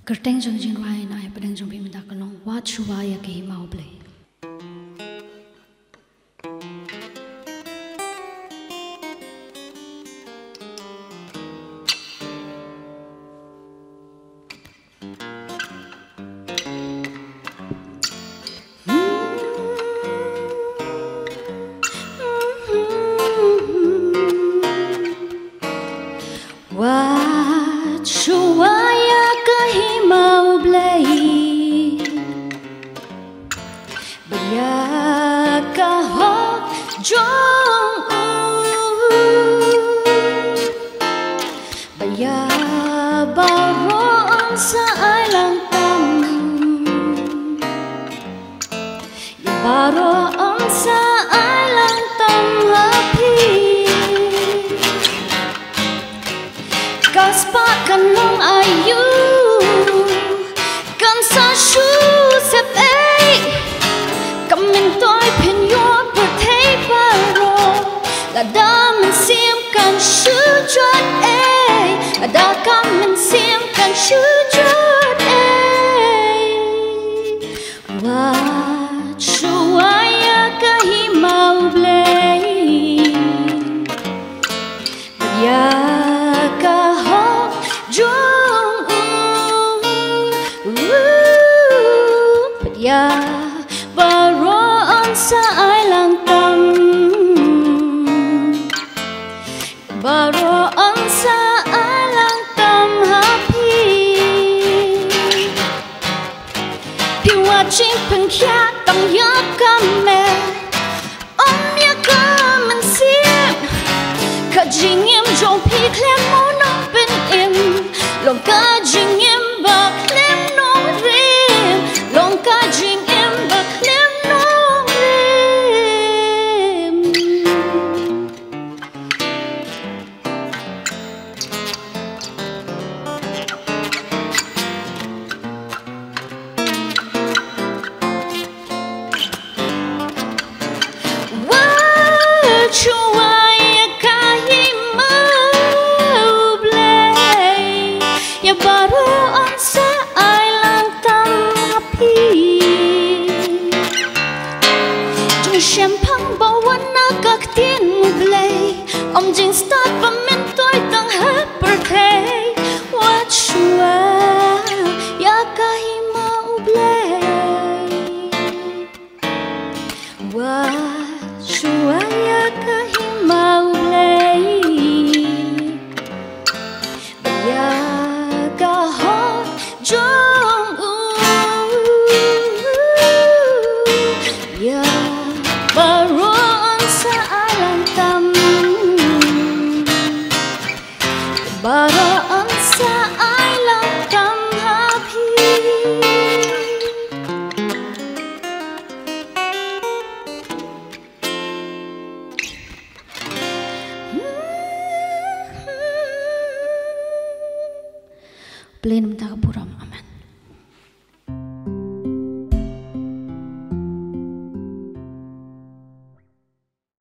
Kerteng jong jing rai na ai padang jong pimita kalong wat shuwa ya ke mau ble. Wat shuwa ya ke mau ble. Baya ka ho jong baya baron sa ai lang tam ya baron sa ai lang tam happy kaspa kanong ayu kan sa shu sep ei kamin tôi pin yo per thei paro la da min sim kan shu jot ei la da kam min sim kan shu jot ei wa shu ya ka hi mau ble ya ka ho jong ya baron sa ai lang tam baron sa ai lang tam happy piwa ching pen kya tam ya kame ya kamen sim ka jing em jong pi klem mo no pen em long ka jing em ba klem no rim long ka jing em ba klem no rim what you ya baron sa ai lang tam happy jung shem phang ba wan na kak tin mu ble om jing start pa min toi tang ha birthday what shua ya ka hi mau ble what shua ya ka hi mau ble ya ka ho jong ya baron sa ai lang tam baron sa ai lang tam happy Plain mta kapuram